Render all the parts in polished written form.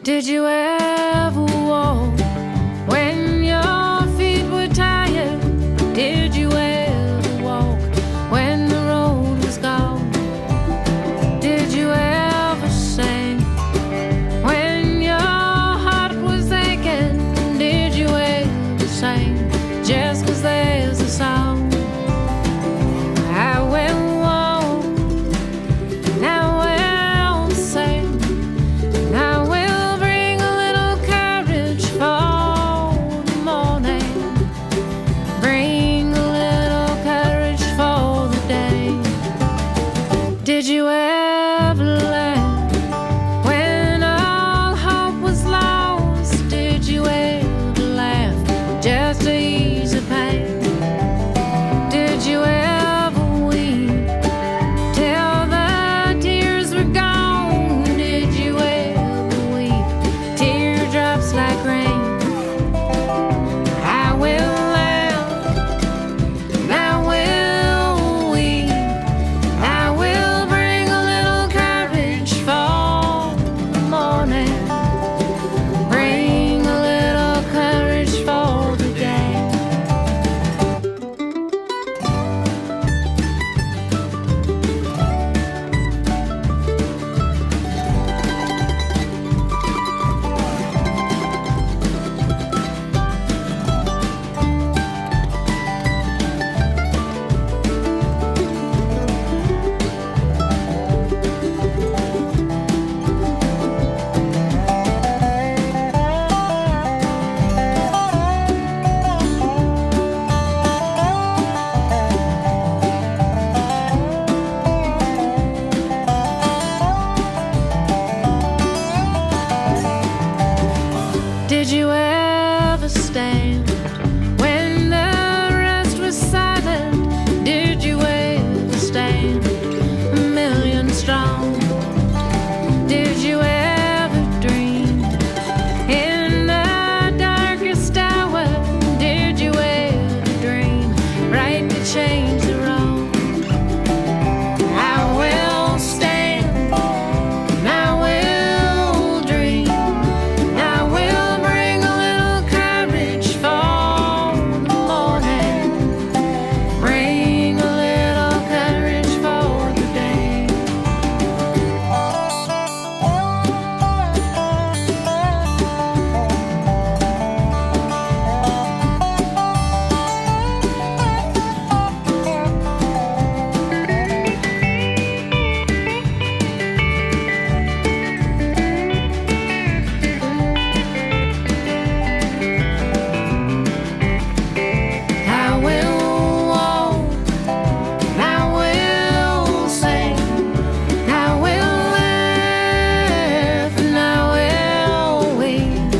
Did you ever walk when your feet were tired? Did you ever walk when the road was gone? Did you ever sing when your heart was aching? Did you ever sing just 'cause there's a song? I will walk, and I will sing, and I will bring a little courage for the morning, bring a little courage for the day. Did you ever laugh when all hope was lost? Did you ever laugh just to ease the pain? Did you ever weep till the tears were gone? Did you ever weep teardrops like rain? I will laugh, and I will weep, I will bring a little courage for the morning, bring a little courage for the day. Did you ever stand when the rest was silent? Did you ever stand a million strong? Did you ever dream in the darkest hour? Did you ever dream right to change the wrong? I will stand, and I will dream, and I will bring a little courage for the morning, bring a little courage for the day. I will walk, and I will sing, and I will laugh, and I will weep,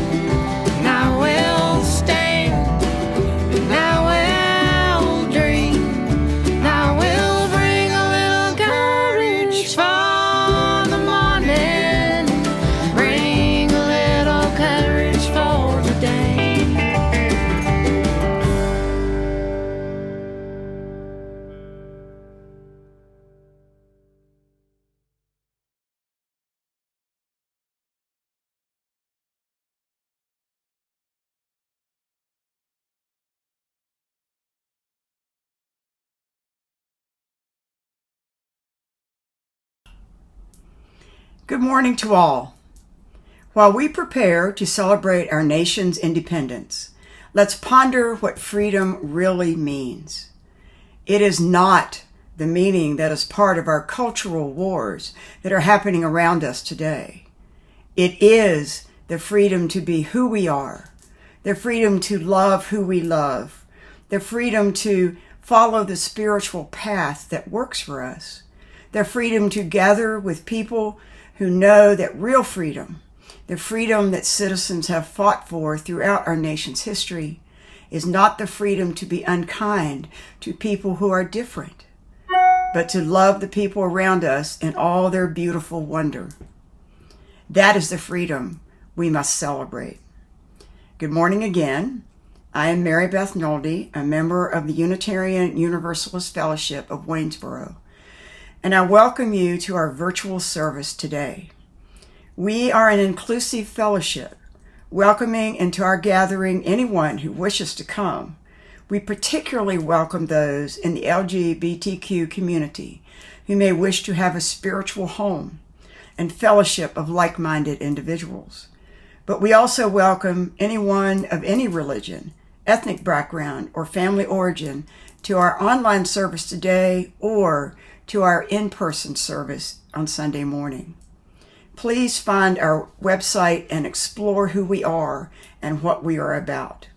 and I will stand, and I will dream, and I will bring a little courage for the morning, bring a little courage for the day. Good morning to all. While we prepare to celebrate our nation's independence, let's ponder what freedom really means. It is not the meaning that is part of our cultural wars that are happening around us today. It is the freedom to be who we are, the freedom to love who we love, the freedom to follow the spiritual path that works for us, the freedom to gather with people who know that real freedom, the freedom that citizens have fought for throughout our nation's history, is not the freedom to be unkind to people who are different, but to love the people around us in all their beautiful wonder. That is the freedom we must celebrate. Good morning again. I am Mary Beth Nolde, a member of the Unitarian Universalist Fellowship of Waynesboro, and I welcome you to our virtual service today. We are an inclusive fellowship, welcoming into our gathering anyone who wishes to come. We particularly welcome those in the LGBTQ community who may wish to have a spiritual home and fellowship of like-minded individuals. But we also welcome anyone of any religion, ethnic background, or family origin to our online service today or to our in-person service on Sunday morning. Please find our website and explore who we are and what we are about.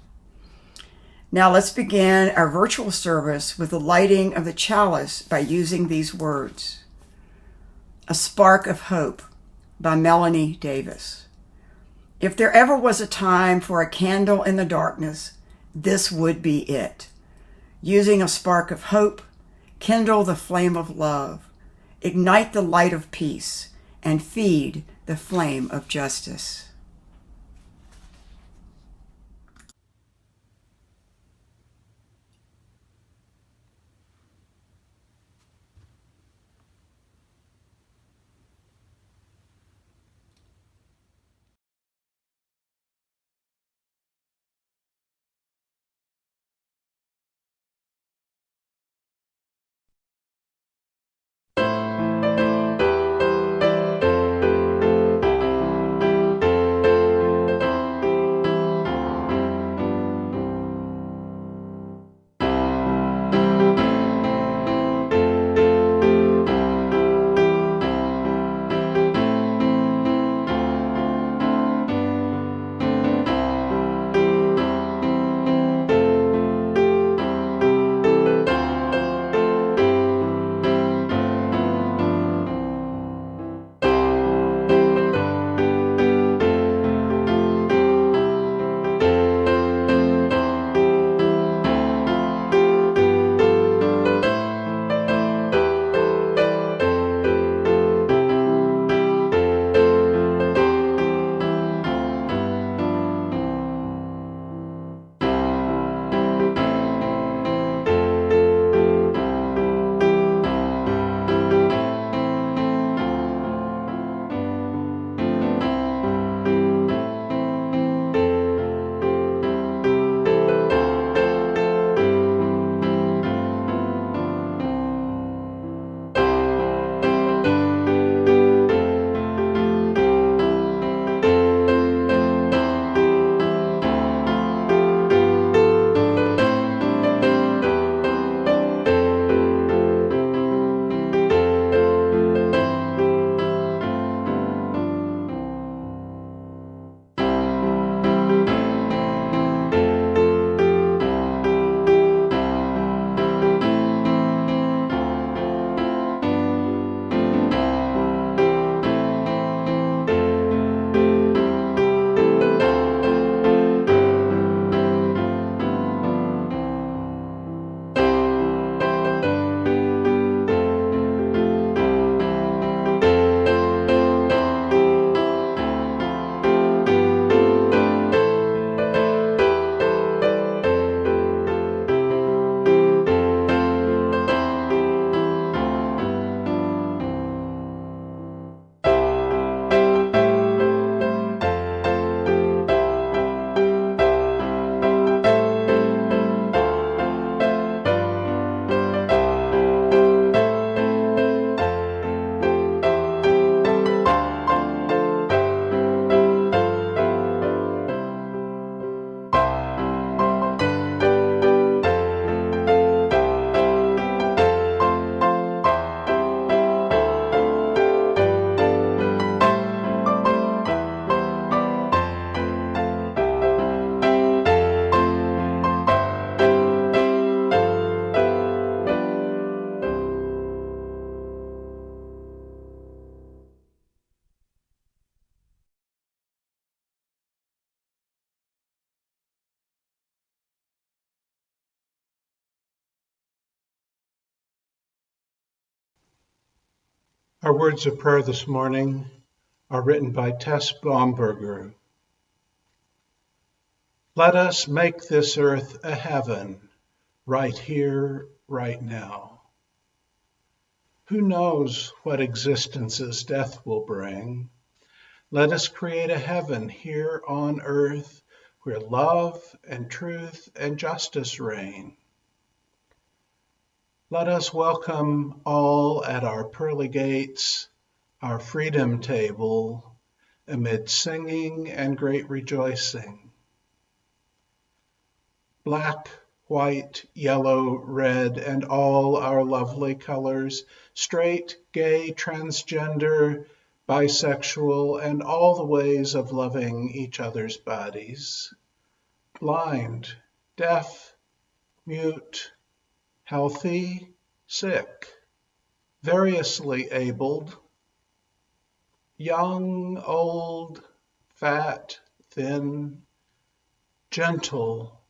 Now let's begin our virtual service with the lighting of the chalice by using these words. A Spark of Hope by Melanie Davis. If there ever was a time for a candle in the darkness, this would be it. Using a spark of hope, kindle the flame of love, ignite the light of peace, and feed the flame of justice. Our words of prayer this morning are written by Tess Baumberger. Let us make this earth a heaven, right here, right now. Who knows what existences death will bring? Let us create a heaven here on earth where love and truth and justice reign. Let us welcome all at our pearly gates, our freedom table, amid singing and great rejoicing. Black, white, yellow, red, and all our lovely colors, straight, gay, transgender, bisexual, and all the ways of loving each other's bodies. Blind, deaf, mute, healthy, sick, variously abled, young, old, fat, thin, gentle,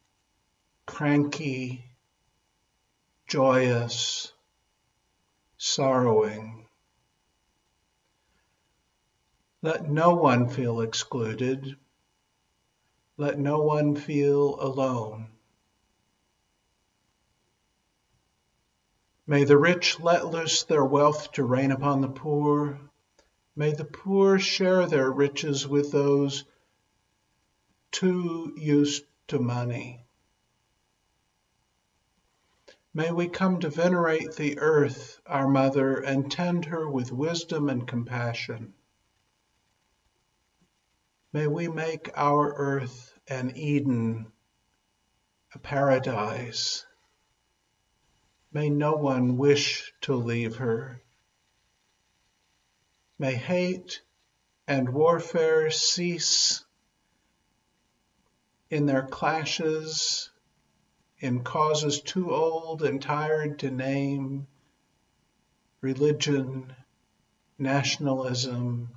cranky, joyous, sorrowing. Let no one feel excluded. Let no one feel alone. May the rich let loose their wealth to rain upon the poor. May the poor share their riches with those too used to money. May we come to venerate the earth, our mother, and tend her with wisdom and compassion. May we make our earth an Eden, a paradise. May no one wish to leave her. May hate and warfare cease in their clashes, in causes too old and tired to name, religion, nationalism,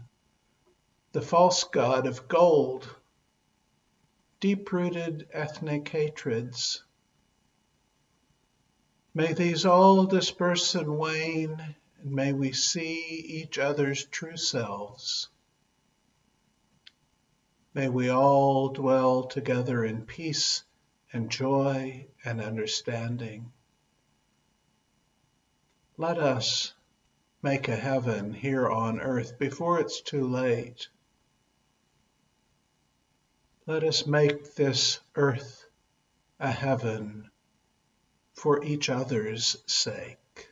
the false god of gold, deep-rooted ethnic hatreds. May these all disperse and wane, and may we see each other's true selves. May we all dwell together in peace and joy and understanding. Let us make a heaven here on earth before it's too late. Let us make this earth a heaven for each other's sake.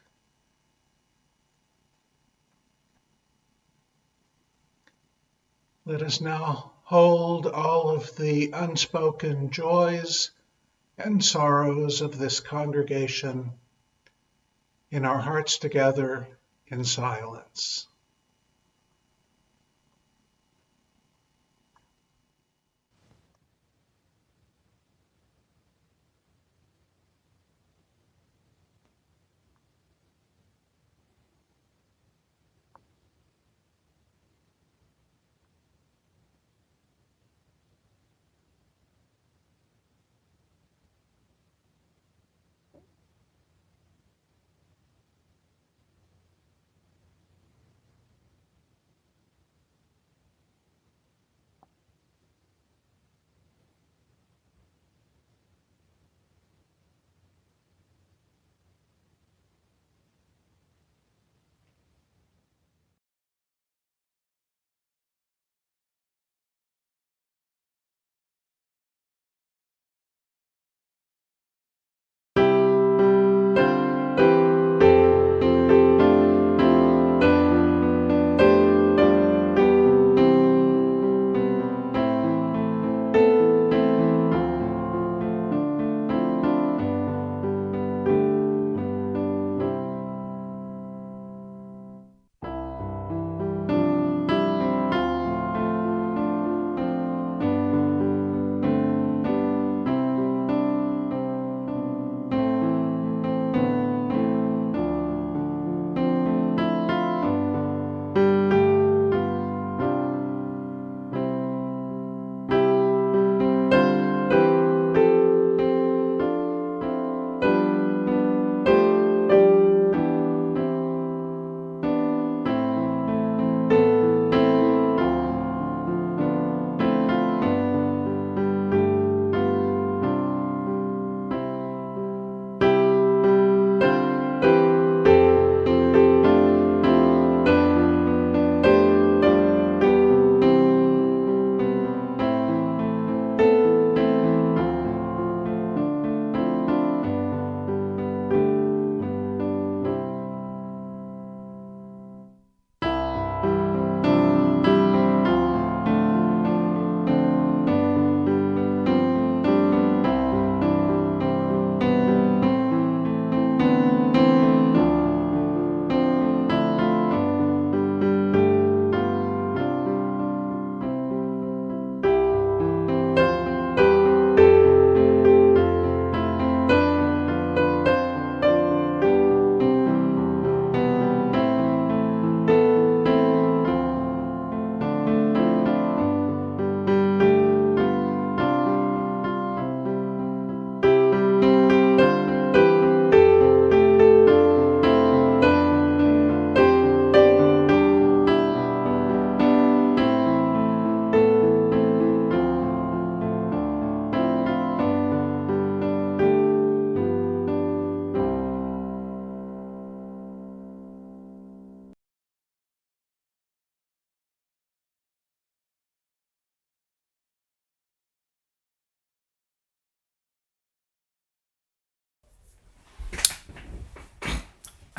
Let us now hold all of the unspoken joys and sorrows of this congregation in our hearts together in silence.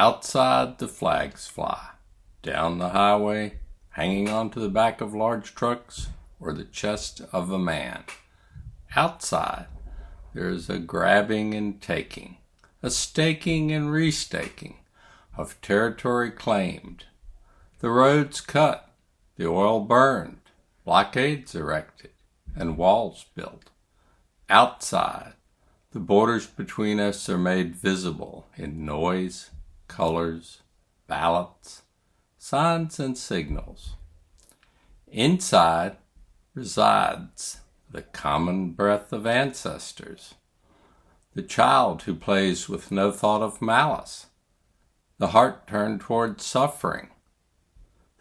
Outside, the flags fly. Down the highway, hanging onto the back of large trucks or the chest of a man. Outside, there is a grabbing and taking, a staking and restaking of territory claimed. The roads cut, the oil burned, blockades erected, and walls built. Outside, the borders between us are made visible in noise, colors, ballots, signs, and signals. Inside resides the common breath of ancestors, the child who plays with no thought of malice, the heart turned toward suffering,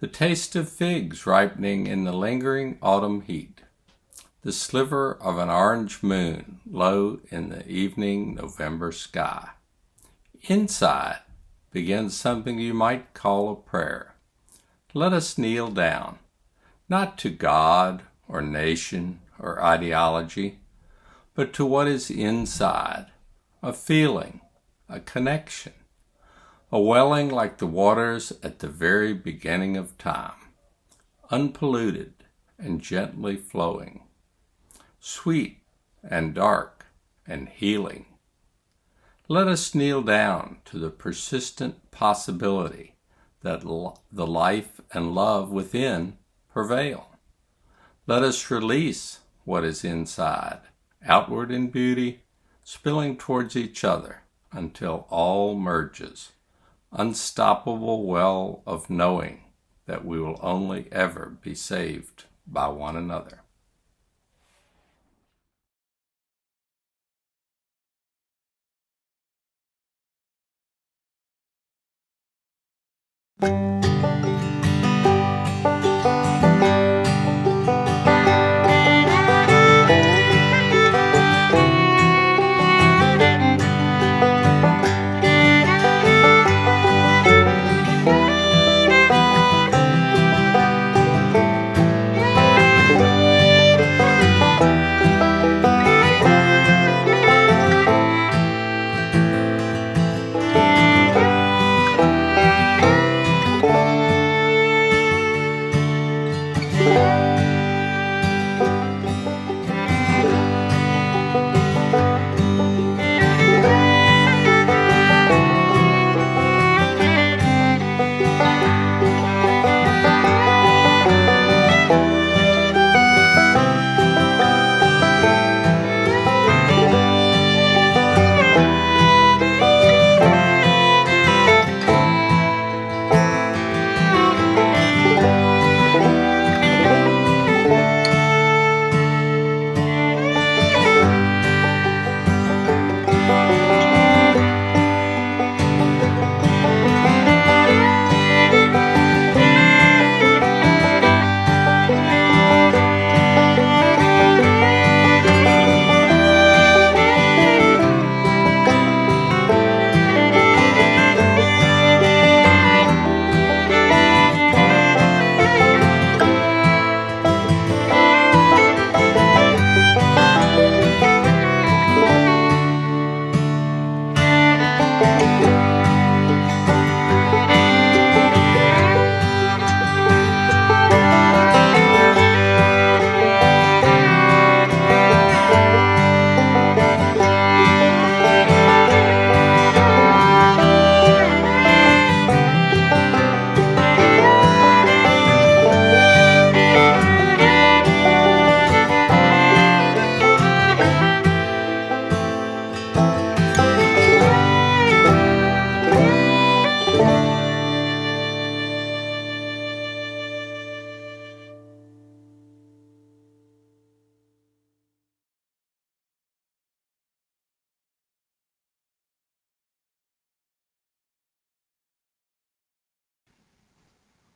the taste of figs ripening in the lingering autumn heat, the sliver of an orange moon low in the evening November sky. Inside begins something you might call a prayer. Let us kneel down, not to God or nation or ideology, but to what is inside, a feeling, a connection, a welling like the waters at the very beginning of time, unpolluted and gently flowing, sweet and dark and healing. Let us kneel down to the persistent possibility that the life and love within prevail. Let us release what is inside, outward in beauty, spilling towards each other until all merges, unstoppable well of knowing that we will only ever be saved by one another.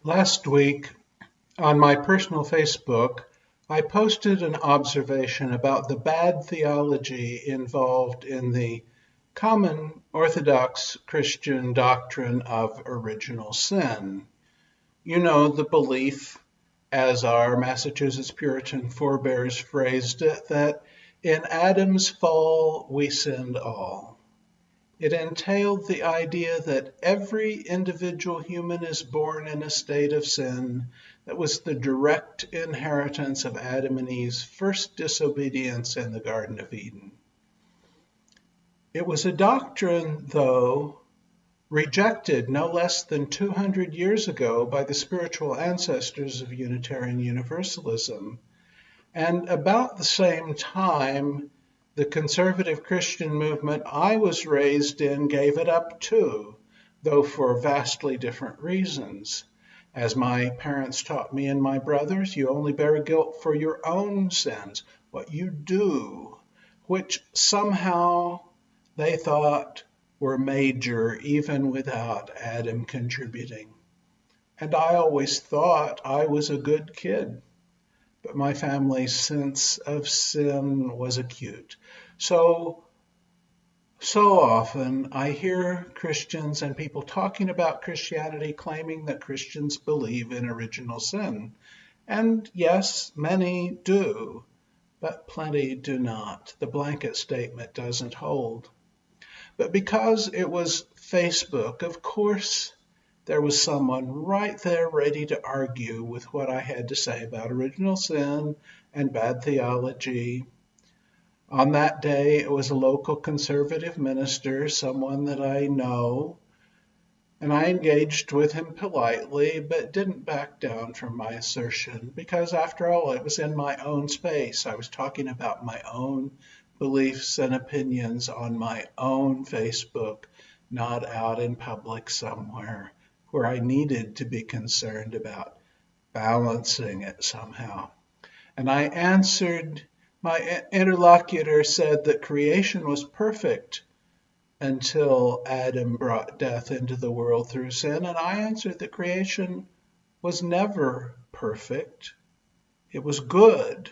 Last week, on my personal Facebook, I posted an observation about the bad theology involved in the common Orthodox Christian doctrine of original sin. You know, the belief, as our Massachusetts Puritan forebears phrased it, that in Adam's fall we sinned all. It entailed the idea that every individual human is born in a state of sin that was the direct inheritance of Adam and Eve's first disobedience in the Garden of Eden. It was a doctrine, though, rejected no less than 200 years ago by the spiritual ancestors of Unitarian Universalism. And about the same time, the conservative Christian movement I was raised in gave it up too, though for vastly different reasons. As my parents taught me and my brothers, you only bear guilt for your own sins, what you do, which somehow they thought were major even without Adam contributing. And I always thought I was a good kid, but my family's sense of sin was acute. So often I hear Christians and people talking about Christianity claiming that Christians believe in original sin. And yes, many do, but plenty do not. The blanket statement doesn't hold. But because it was Facebook, of course, there was someone right there ready to argue with what I had to say about original sin and bad theology. On that day, it was a local conservative minister, someone that I know, and I engaged with him politely, but didn't back down from my assertion, because after all, it was in my own space. I was talking about my own beliefs and opinions on my own Facebook, not out in public somewhere where I needed to be concerned about balancing it somehow. And I answered, my interlocutor said that creation was perfect until Adam brought death into the world through sin. And I answered that creation was never perfect. It was good.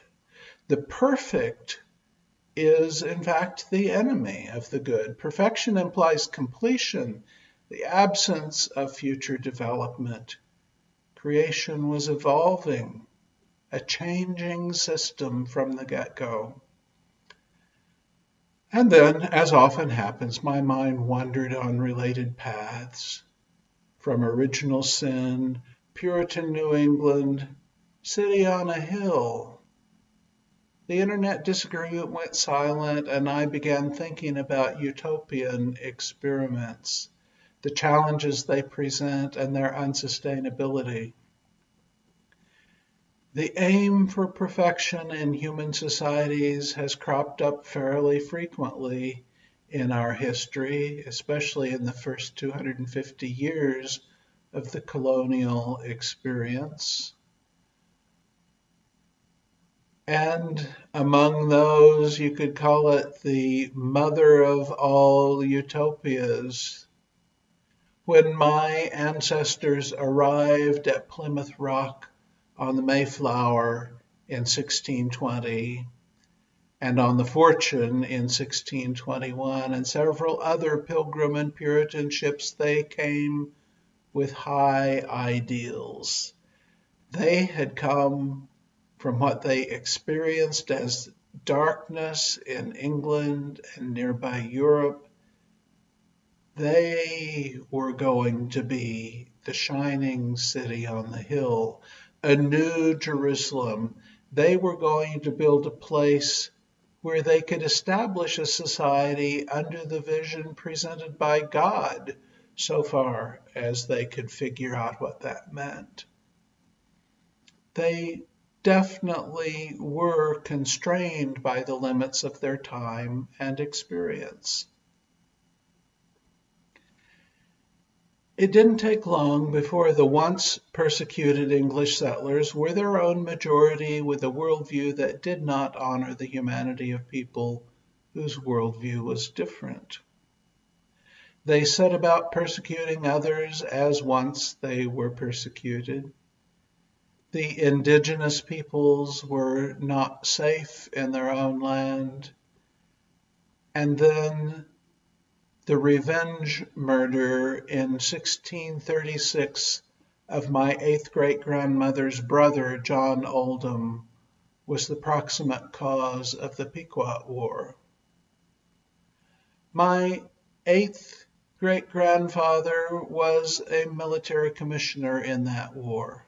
The perfect is, in fact, the enemy of the good. Perfection implies completion, the absence of future development. Creation was evolving, a changing system from the get-go. And then, as often happens, my mind wandered on related paths, from original sin, Puritan New England, city on a hill. The internet disagreement went silent, and I began thinking about utopian experiments, the challenges they present, and their unsustainability. The aim for perfection in human societies has cropped up fairly frequently in our history, especially in the first 250 years of the colonial experience. And among those, you could call it the mother of all utopias. When my ancestors arrived at Plymouth Rock on the Mayflower in 1620, and on the Fortune in 1621, and several other Pilgrim and Puritan ships, they came with high ideals. They had come from what they experienced as darkness in England and nearby Europe. They were going to be the shining city on the hill, a new Jerusalem. They were going to build a place where they could establish a society under the vision presented by God, so far as they could figure out what that meant. They definitely were constrained by the limits of their time and experience. It didn't take long before the once persecuted English settlers were their own majority with a worldview that did not honor the humanity of people whose worldview was different. They set about persecuting others as once they were persecuted. The indigenous peoples were not safe in their own land. And then the revenge murder in 1636 of my 8th great-grandmother's brother, John Oldham, was the proximate cause of the Pequot War. My eighth great-grandfather was a military commissioner in that war.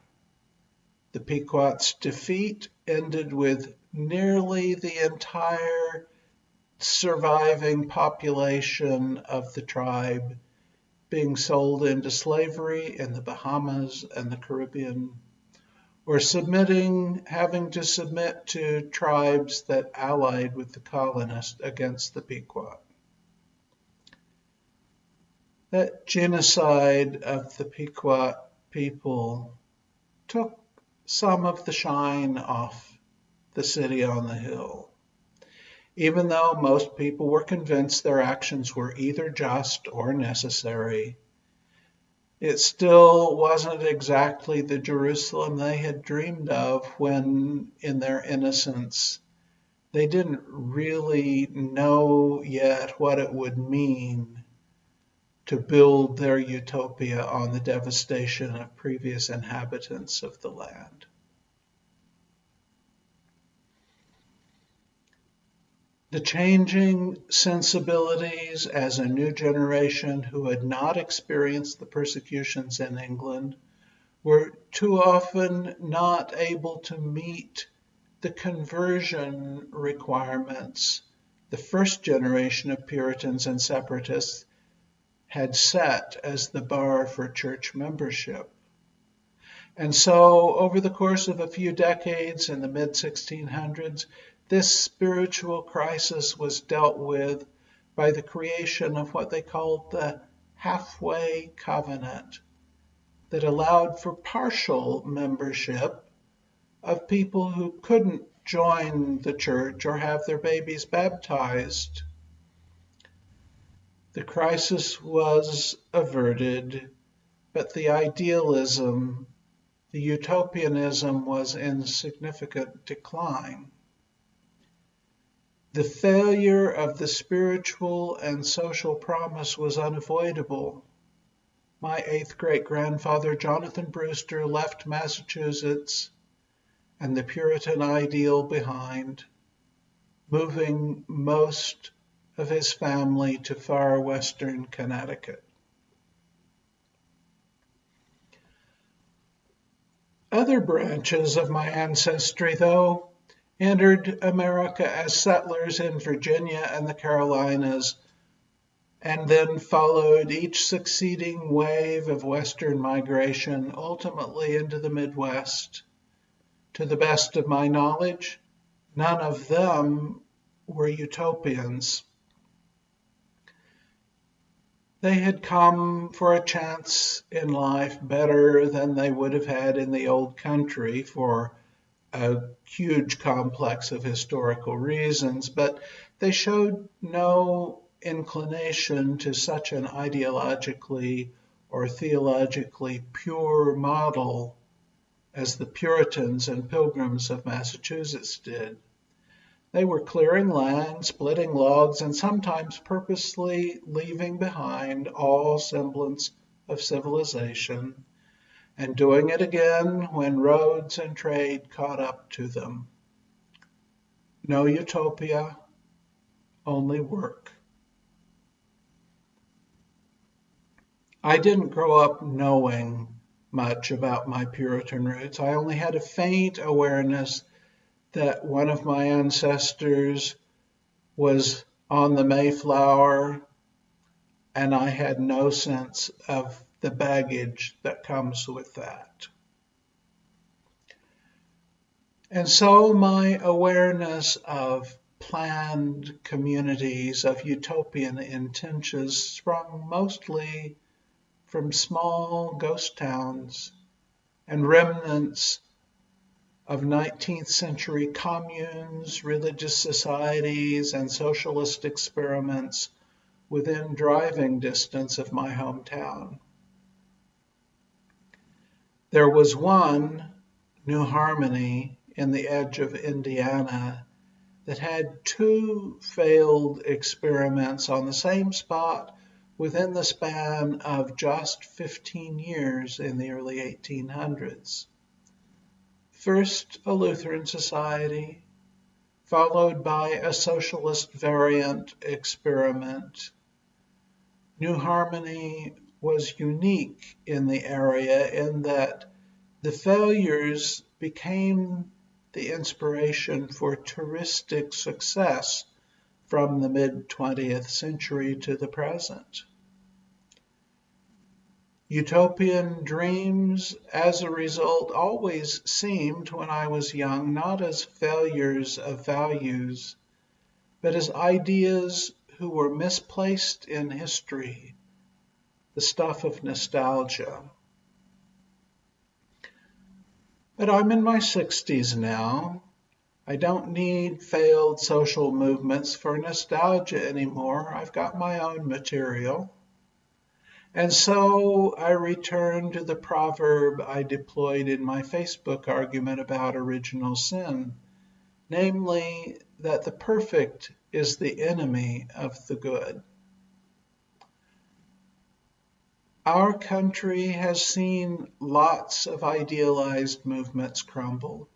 The Pequot's defeat ended with nearly the entire surviving population of the tribe being sold into slavery in the Bahamas and the Caribbean, or having to submit to tribes that allied with the colonists against the Pequot. That genocide of the Pequot people took some of the shine off the city on the hill. Even though most people were convinced their actions were either just or necessary, it still wasn't exactly the Jerusalem they had dreamed of when, in their innocence, they didn't really know yet what it would mean to build their utopia on the devastation of previous inhabitants of the land. The changing sensibilities as a new generation who had not experienced the persecutions in England were too often not able to meet the conversion requirements the first generation of Puritans and separatists had set as the bar for church membership. And so, over the course of a few decades in the mid-1600s, this spiritual crisis was dealt with by the creation of what they called the halfway covenant, that allowed for partial membership of people who couldn't join the church or have their babies baptized. The crisis was averted, but the idealism, the utopianism, was in significant decline. The failure of the spiritual and social promise was unavoidable. My eighth great-grandfather, Jonathan Brewster, left Massachusetts and the Puritan ideal behind, moving most of his family to far western Connecticut. Other branches of my ancestry, though, entered America as settlers in Virginia and the Carolinas, and then followed each succeeding wave of western migration, ultimately into the Midwest. To the best of my knowledge, none of them were utopians. They had come for a chance in life better than they would have had in the old country for a huge complex of historical reasons, but they showed no inclination to such an ideologically or theologically pure model as the Puritans and Pilgrims of Massachusetts did. They were clearing land, splitting logs, and sometimes purposely leaving behind all semblance of civilization, and doing it again when roads and trade caught up to them. No utopia, only work. I didn't grow up knowing much about my Puritan roots. I only had a faint awareness that one of my ancestors was on the Mayflower, and I had no sense of the baggage that comes with that. And so my awareness of planned communities, of utopian intentions, sprung mostly from small ghost towns and remnants of 19th century communes, religious societies, and socialist experiments within driving distance of my hometown. There was one, New Harmony, in the edge of Indiana, that had two failed experiments on the same spot within the span of just 15 years in the early 1800s. First, a Lutheran society, followed by a socialist variant experiment, New Harmony was unique in the area in that the failures became the inspiration for touristic success from the mid-20th century to the present. Utopian dreams, as a result, always seemed, when I was young, not as failures of values, but as ideas who were misplaced in history, the stuff of nostalgia. But I'm in my 60s now. I don't need failed social movements for nostalgia anymore. I've got my own material. And so I return to the proverb I deployed in my Facebook argument about original sin, namely that the perfect is the enemy of the good. Our country has seen lots of idealized movements crumble.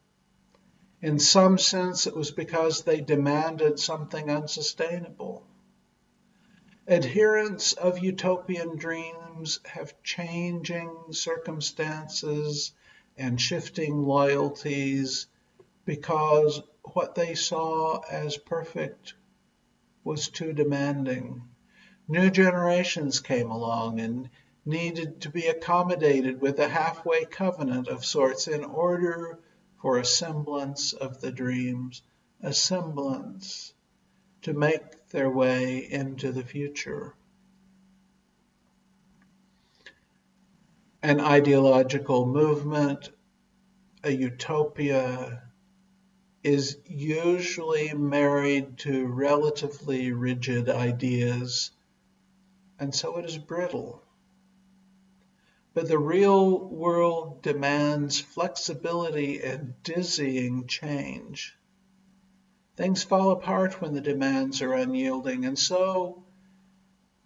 In some sense, it was because they demanded something unsustainable. Adherents of utopian dreams have changing circumstances and shifting loyalties because what they saw as perfect was too demanding. New generations came along and needed to be accommodated with a halfway covenant of sorts in order for a semblance of the dreams, a semblance to make their way into the future. An ideological movement, a utopia, is usually married to relatively rigid ideas, and so it is brittle. But the real world demands flexibility and dizzying change. Things fall apart when the demands are unyielding, and so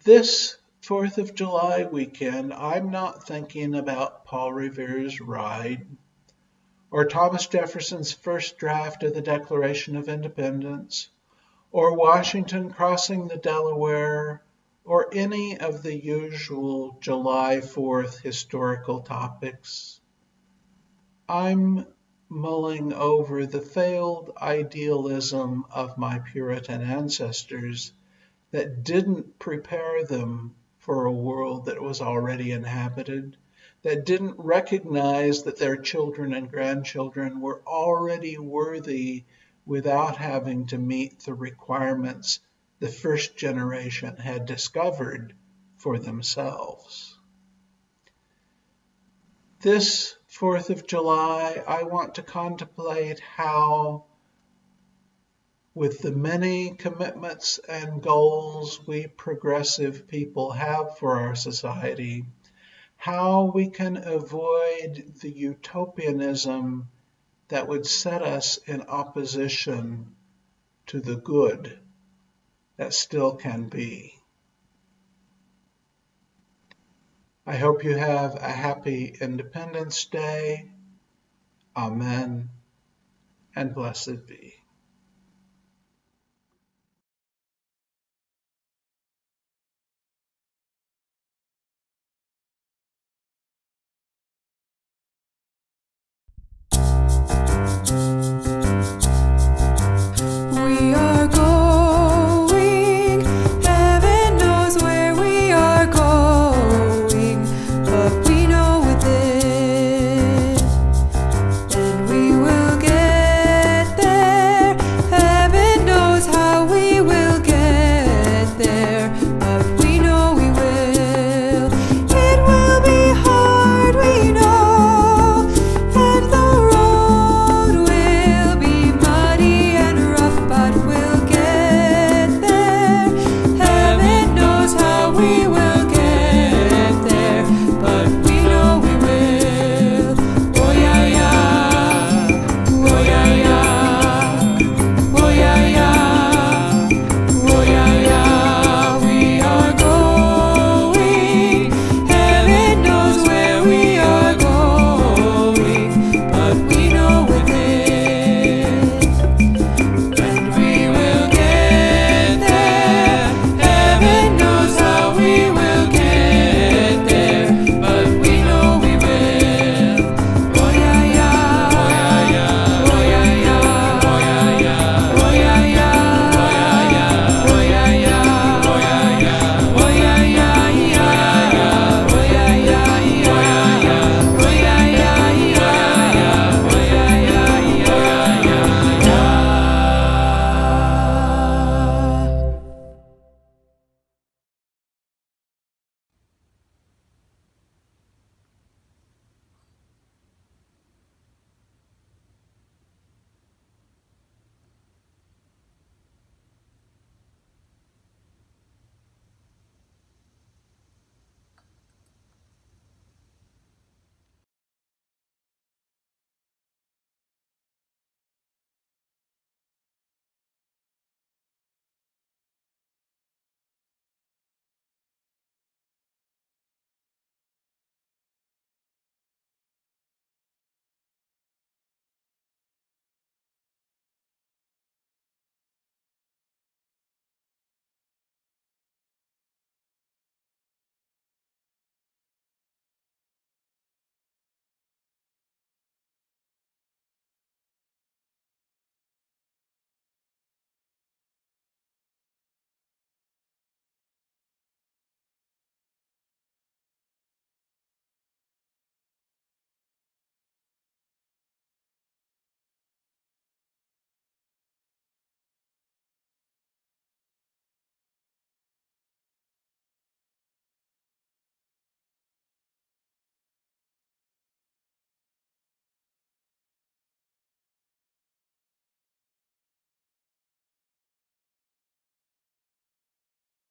this 4th of July weekend, I'm not thinking about Paul Revere's Ride, or Thomas Jefferson's first draft of the Declaration of Independence, or Washington crossing the Delaware, or any of the usual July 4th historical topics. I'm mulling over the failed idealism of my Puritan ancestors that didn't prepare them for a world that was already inhabited, that didn't recognize that their children and grandchildren were already worthy without having to meet the requirements the first generation had discovered for themselves. This 4th of July, I want to contemplate how, with the many commitments and goals we progressive people have for our society, how we can avoid the utopianism that would set us in opposition to the good that still can be. I hope you have a happy Independence Day. Amen, and blessed be.